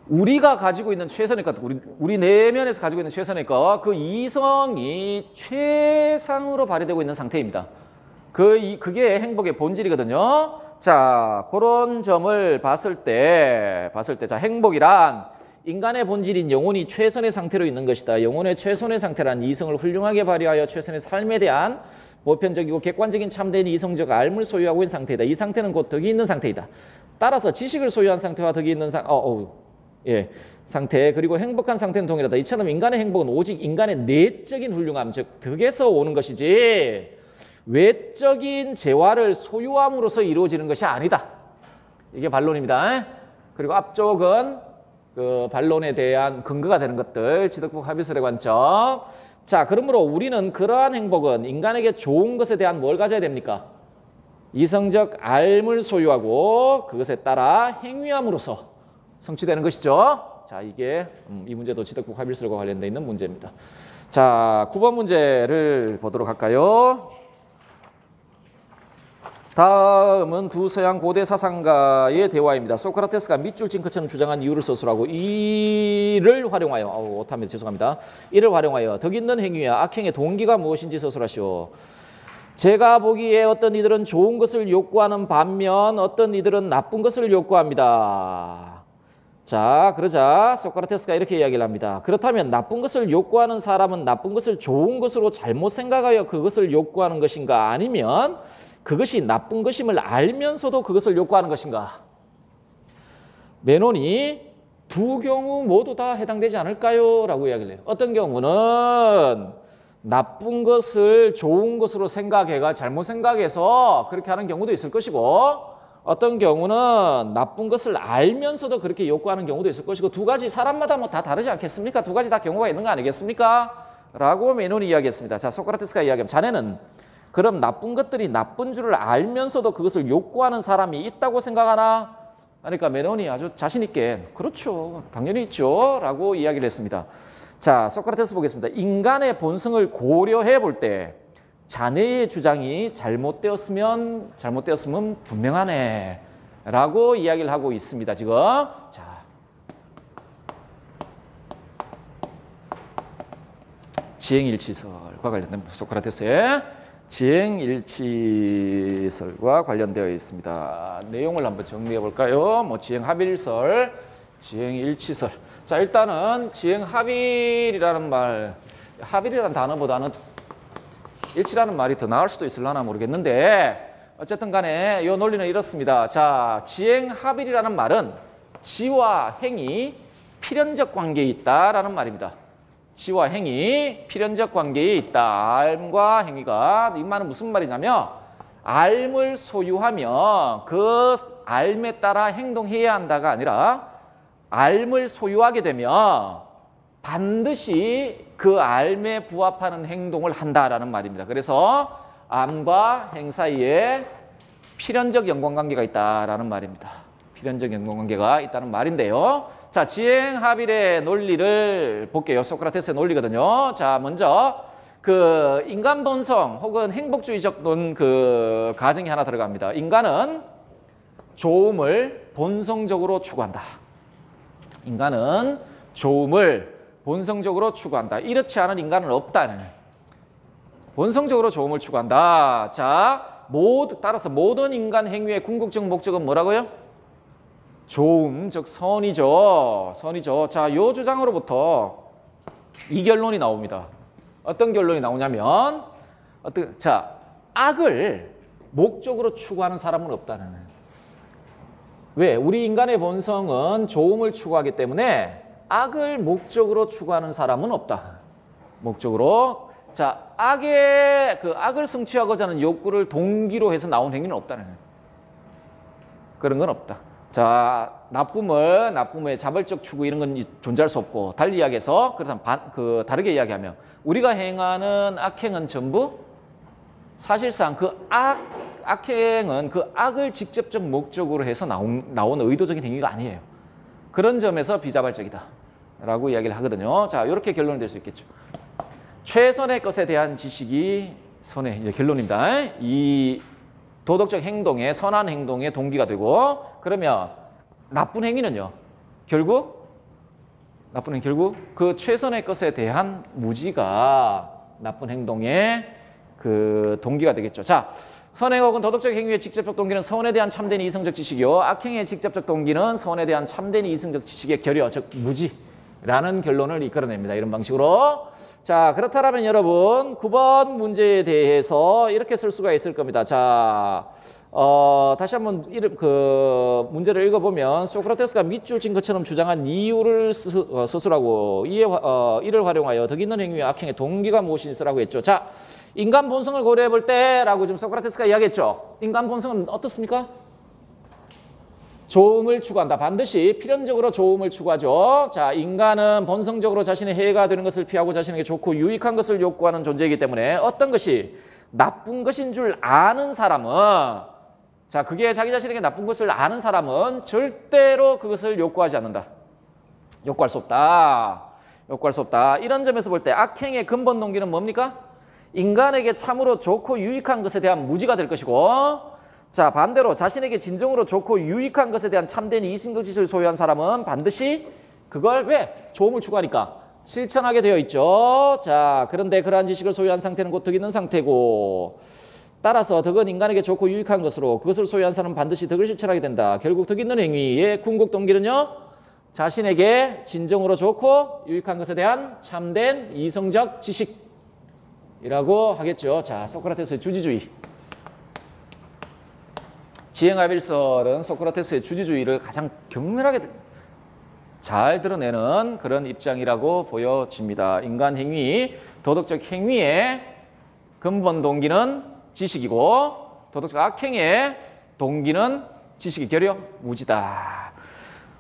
우리가 가지고 있는 최선의 것, 우리 내면에서 가지고 있는 최선의 것, 그 이성이 최상으로 발휘되고 있는 상태입니다. 그게 행복의 본질이거든요. 자, 그런 점을 봤을 때, 자, 행복이란 인간의 본질인 영혼이 최선의 상태로 있는 것이다. 영혼의 최선의 상태란 이성을 훌륭하게 발휘하여 최선의 삶에 대한 보편적이고 객관적인 참된 이성적 알을 소유하고 있는 상태이다. 이 상태는 곧 덕이 있는 상태이다. 따라서 지식을 소유한 상태와 덕이 있는 상태, 그리고 행복한 상태는 동일하다. 이처럼 인간의 행복은 오직 인간의 내적인 훌륭함, 즉 덕에서 오는 것이지 외적인 재화를 소유함으로써 이루어지는 것이 아니다. 이게 반론입니다. 그리고 앞쪽은 그 반론에 대한 근거가 되는 것들, 지덕복 합의설의 관점. 자, 그러므로 우리는 그러한 행복은 인간에게 좋은 것에 대한 뭘 가져야 됩니까? 이성적 알을 소유하고 그것에 따라 행위함으로써 성취되는 것이죠. 자, 이게 이 문제도 지덕복 합의설과 관련되어 있는 문제입니다. 자, 9번 문제를 보도록 할까요? 다음은 두 서양 고대 사상가의 대화입니다. 소크라테스가 밑줄 징크처럼 주장한 이유를 서술하고 이를 활용하여 오타면 죄송합니다. 이를 활용하여 덕 있는 행위와 악행의 동기가 무엇인지 서술하시오. 제가 보기에 어떤 이들은 좋은 것을 욕구하는 반면 어떤 이들은 나쁜 것을 욕구합니다. 자, 그러자 소크라테스가 이렇게 이야기를 합니다. 그렇다면 나쁜 것을 욕구하는 사람은 나쁜 것을 좋은 것으로 잘못 생각하여 그것을 욕구하는 것인가? 아니면 그것이 나쁜 것임을 알면서도 그것을 욕구하는 것인가? 메논이 두 경우 모두 다 해당되지 않을까요? 라고 이야기를 해요. 어떤 경우는 나쁜 것을 좋은 것으로 생각해가 잘못 생각해서 그렇게 하는 경우도 있을 것이고, 어떤 경우는 나쁜 것을 알면서도 그렇게 욕구하는 경우도 있을 것이고, 두 가지 사람마다 뭐 다 다르지 않겠습니까? 두 가지 다 경우가 있는 거 아니겠습니까? 라고 메논이 이야기했습니다. 자, 소크라테스가 이야기하면 자네는 그럼 나쁜 것들이 나쁜 줄을 알면서도 그것을 욕구하는 사람이 있다고 생각하나? 그러니까 메논이 아주 자신 있게 그렇죠, 당연히 있죠 라고 이야기를 했습니다. 자, 소크라테스 보겠습니다. 인간의 본성을 고려해 볼 때 자네의 주장이 잘못되었으면 분명하네 라고 이야기를 하고 있습니다. 지금 자, 지행일치설과 관련된 소크라테스의 지행일치설과 관련되어 있습니다. 내용을 한번 정리해 볼까요? 뭐 지행합일설, 지행일치설. 자, 일단은 지행합일이라는 말, 합일이라는 단어보다는 일치라는 말이 더 나을 수도 있을려나 모르겠는데 어쨌든 간에 이 논리는 이렇습니다. 자, 지행합일이라는 말은 지와 행이 필연적 관계에 있다라는 말입니다. 지와 행위, 필연적 관계에 있다. 알과 행위가. 이 말은 무슨 말이냐면 알을 소유하면 그 알에 따라 행동해야 한다가 아니라 알을 소유하게 되면 반드시 그 알에 부합하는 행동을 한다라는 말입니다. 그래서 암과 행 사이에 필연적 연관관계가 있다라는 말입니다. 필연적 연관관계가 있다는 말인데요. 자, 지행합일의 논리를 볼게요. 소크라테스의 논리거든요. 자, 먼저 그 인간 본성 혹은 행복주의적 그 가정이 하나 들어갑니다. 인간은 좋음을 본성적으로 추구한다. 인간은 좋음을 본성적으로 추구한다. 이렇지 않은 인간은 없다는. 본성적으로 좋음을 추구한다. 자, 따라서 모든 인간 행위의 궁극적 목적은 뭐라고요? 좋음, 즉 선이죠. 선이죠. 자, 요 주장으로부터 이 결론이 나옵니다. 어떤 결론이 나오냐면 악을 목적으로 추구하는 사람은 없다는. 왜? 우리 인간의 본성은 좋음을 추구하기 때문에 악을 목적으로 추구하는 사람은 없다. 목적으로. 자, 악을 성취하고자 하는 욕구를 동기로 해서 나온 행위는 없다는. 그런 건 없다. 자, 나쁨의 자발적 추구 이런 건 존재할 수 없고, 달리 이야기해서 그렇다면 다르게 이야기하면 우리가 행하는 악행은 전부 사실상 악행은 그 악을 직접적 목적으로 해서 나온 의도적인 행위가 아니에요. 그런 점에서 비자발적이다 라고 이야기를 하거든요. 자, 이렇게 결론이 될 수 있겠죠. 최선의 것에 대한 지식이 선의 이제 결론입니다. 이 도덕적 행동에, 선한 행동의 동기가 되고, 그러면 나쁜 행위는요. 결국 그 최선의 것에 대한 무지가 나쁜 행동의 그 동기가 되겠죠. 자, 선행 혹은 도덕적 행위의 직접적 동기는 선에 대한 참된 이성적 지식이요. 악행의 직접적 동기는 선에 대한 참된 이성적 지식의 결여, 즉 무지라는 결론을 이끌어냅니다. 이런 방식으로. 자, 그렇다면 여러분 9번 문제에 대해서 이렇게 쓸 수가 있을 겁니다. 자, 다시 한번 문제를 읽어보면 소크라테스가 밑줄 친 것처럼 주장한 이유를 서술하고 이를 활용하여 덕 있는 행위와 악행의 동기가 무엇인지 쓰라고 했죠. 자, 인간 본성을 고려해 볼 때라고 지금 소크라테스가 이야기했죠. 인간 본성은 어떻습니까? 좋음을 추구한다. 반드시 필연적으로 좋음을 추구하죠. 자, 인간은 본성적으로 자신의 해가 되는 것을 피하고 자신에게 좋고 유익한 것을 욕구하는 존재이기 때문에 어떤 것이 나쁜 것인 줄 아는 사람은, 자, 그게 자기 자신에게 나쁜 것을 아는 사람은 절대로 그것을 욕구하지 않는다. 욕구할 수 없다. 욕구할 수 없다. 이런 점에서 볼 때 악행의 근본 동기는 뭡니까? 인간에게 참으로 좋고 유익한 것에 대한 무지가 될 것이고, 자, 반대로 자신에게 진정으로 좋고 유익한 것에 대한 참된 이성적 지식을 소유한 사람은 반드시 그걸 왜? 좋음을 추구하니까 실천하게 되어 있죠. 자, 그런데 그러한 지식을 소유한 상태는 곧 덕 있는 상태고, 따라서 덕은 인간에게 좋고 유익한 것으로 그것을 소유한 사람은 반드시 덕을 실천하게 된다. 결국 덕 있는 행위의 궁극 동기는요, 자신에게 진정으로 좋고 유익한 것에 대한 참된 이성적 지식이라고 하겠죠. 자, 소크라테스의 주지주의. 지행합일설은 소크라테스의 주지주의를 가장 격렬하게 잘 드러내는 그런 입장이라고 보여집니다. 인간 행위, 도덕적 행위의 근본 동기는 지식이고 도덕적 악행의 동기는 지식의 결여, 무지다.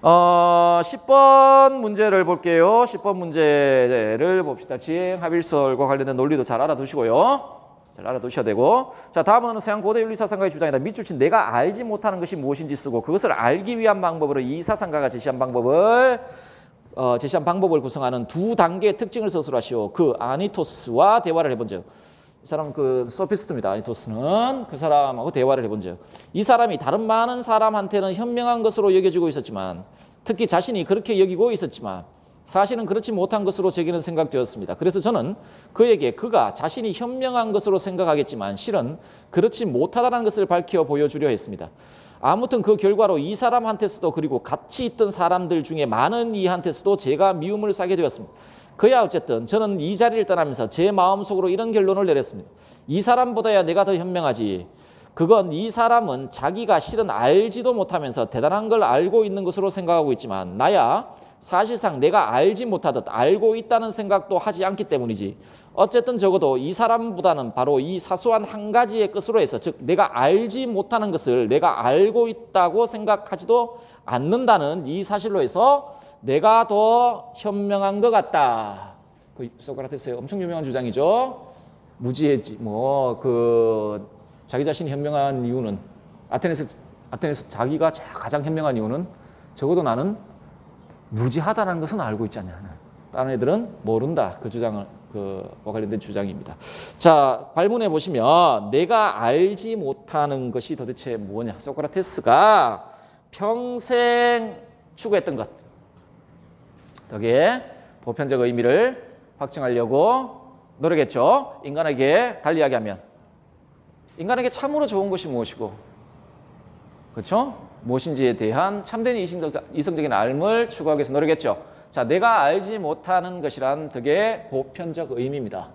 10번 문제를 볼게요. 10번 문제를 봅시다. 지행합일설과 관련된 논리도 잘 알아두시고요. 잘 알아두셔야 되고, 자, 다음은 서양 고대 윤리 사상가의 주장이다. 밑줄 친 내가 알지 못하는 것이 무엇인지 쓰고 그것을 알기 위한 방법으로 이 사상가가 제시한 방법을 구성하는 두 단계의 특징을 서술하시오. 그 아니토스와 대화를 해본 적. 이 사람은 그 소피스트입니다. 아니토스는 그 사람하고 대화를 해본 적. 이 사람이 다른 많은 사람한테는 현명한 것으로 여겨지고 있었지만, 특히 자신이 그렇게 여기고 있었지만 사실은 그렇지 못한 것으로 제게는 생각되었습니다. 그래서 저는 그에게 그가 자신이 현명한 것으로 생각하겠지만 실은 그렇지 못하다는 것을 밝혀 보여주려 했습니다. 아무튼 그 결과로 이 사람한테서도 그리고 같이 있던 사람들 중에 많은 이한테서도 제가 미움을 사게 되었습니다. 그야 어쨌든 저는 이 자리를 떠나면서 제 마음속으로 이런 결론을 내렸습니다. 이 사람보다야 내가 더 현명하지. 그건 이 사람은 자기가 실은 알지도 못하면서 대단한 걸 알고 있는 것으로 생각하고 있지만 나야 사실상 내가 알지 못하듯 알고 있다는 생각도 하지 않기 때문이지. 어쨌든 적어도 이 사람보다는 바로 이 사소한 한 가지의 것으로 해서, 즉 내가 알지 못하는 것을 내가 알고 있다고 생각하지도 않는다는 이 사실로 해서 내가 더 현명한 것 같다. 그 소크라테스의 엄청 유명한 주장이죠. 무지해지 자기 자신이 현명한 이유는 아테네에서 자기가 가장 현명한 이유는 적어도 나는 무지하다는 것은 알고 있지 않냐. 다른 애들은 모른다. 그 주장을 그와 관련된 주장입니다. 자, 발문해 보시면 내가 알지 못하는 것이 도대체 뭐냐? 소크라테스가 평생 추구했던 것. 덕에 보편적 의미를 확증하려고 노력했죠. 인간에게 달리 이야기하면 인간에게 참으로 좋은 것이 무엇이고, 그렇죠? 무엇인지에 대한 참된 이성적인 알을 추구하기 위해서 노력했죠. 자, 내가 알지 못하는 것이란 덕의 보편적 의미입니다.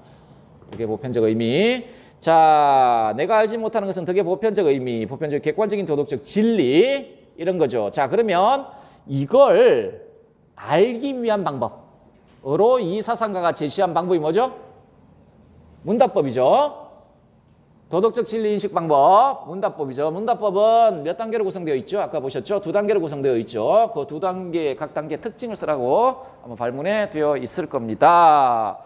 덕의 보편적 의미. 자, 내가 알지 못하는 것은 덕의 보편적 의미, 보편적 객관적인 도덕적 진리, 이런 거죠. 자, 그러면 이걸 알기 위한 방법으로 이 사상가가 제시한 방법이 뭐죠? 문답법이죠. 도덕적 진리 인식 방법, 문답법이죠. 문답법은 몇 단계로 구성되어 있죠? 아까 보셨죠? 2단계로 구성되어 있죠. 그 2단계, 각 단계 특징을 쓰라고 아마 발문에 되어 있을 겁니다.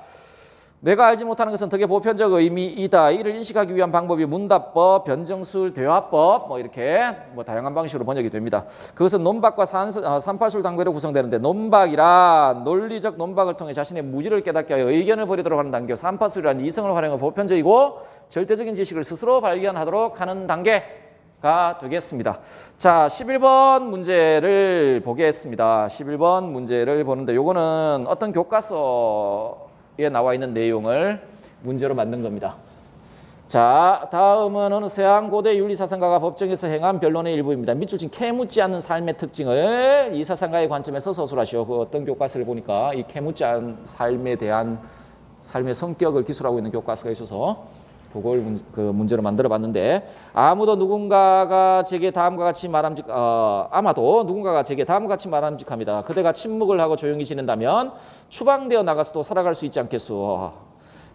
내가 알지 못하는 것은 덕의 보편적 의미이다. 이를 인식하기 위한 방법이 문답법, 변정술, 대화법, 이렇게 다양한 방식으로 번역이 됩니다. 그것은 논박과 삼파술 단계로 구성되는데, 논박이란 논리적 논박을 통해 자신의 무지를 깨닫게 하여 의견을 벌이도록 하는 단계, 삼파술이란 이성을 활용한 보편적이고 절대적인 지식을 스스로 발견하도록 하는 단계가 되겠습니다. 자, 11번 문제를 보겠습니다. 11번 문제를 보는데, 요거는 어떤 교과서에 나와 있는 내용을 문제로 만든 겁니다. 자, 다음은 어느 서양 고대 윤리사상가가 법정에서 행한 변론의 일부입니다. 밑줄 친 캐묻지 않는 삶의 특징을 이 사상가의 관점에서 서술하시오. 그 어떤 교과서를 보니까 이 캐묻지 않은 삶에 대한 삶의 성격을 기술하고 있는 교과서가 있어서 그걸 문제로 만들어 봤는데, 아마도 누군가가 제게 다음과 같이 말함직합니다. 그대가 침묵을 하고 조용히 지낸다면 추방되어 나가서도 살아갈 수 있지 않겠소.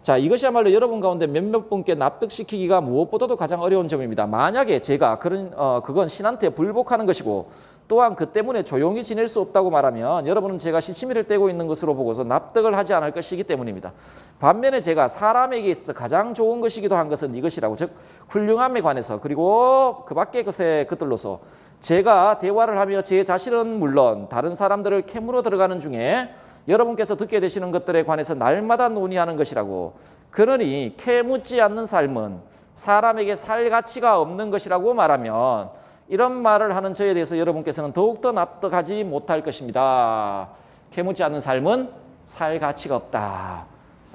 자, 이것이야말로 여러분 가운데 몇몇 분께 납득시키기가 무엇보다도 가장 어려운 점입니다. 만약에 제가 그건 신한테 불복하는 것이고 또한 그 때문에 조용히 지낼 수 없다고 말하면 여러분은 제가 시치미를 떼고 있는 것으로 보고서 납득을 하지 않을 것이기 때문입니다. 반면에 제가 사람에게 있어 가장 좋은 것이기도 한 것은 이것이라고, 즉 훌륭함에 관해서, 그리고 그 밖의 것들로서 제가 대화를 하며 제 자신은 물론 다른 사람들을 캐물어 들어가는 중에 여러분께서 듣게 되시는 것들에 관해서 날마다 논의하는 것이라고. 그러니 캐묻지 않는 삶은 사람에게 살 가치가 없는 것이라고 말하면 이런 말을 하는 저에 대해서 여러분께서는 더욱더 납득하지 못할 것입니다. 캐묻지 않는 삶은 살 가치가 없다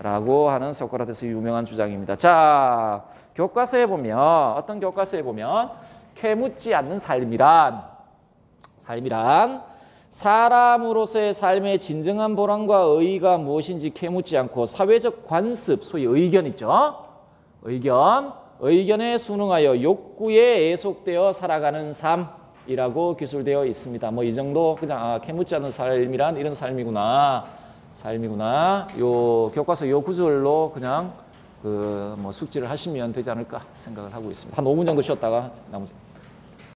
라고 하는 소크라테스의 유명한 주장입니다. 자, 교과서에 보면, 어떤 교과서에 보면 캐묻지 않는 삶이란 사람으로서의 삶의 진정한 보람과 의의가 무엇인지 캐묻지 않고 사회적 관습, 소위 의견 있죠? 의견에 순응하여 욕구에 애속되어 살아가는 삶이라고 기술되어 있습니다. 이 정도 그냥 캐묻지 않는 삶이란 이런 삶이구나. 요 교과서 요 구절로 그냥 숙지를 하시면 되지 않을까 생각을 하고 있습니다. 한 5분 정도 쉬었다가 나머지.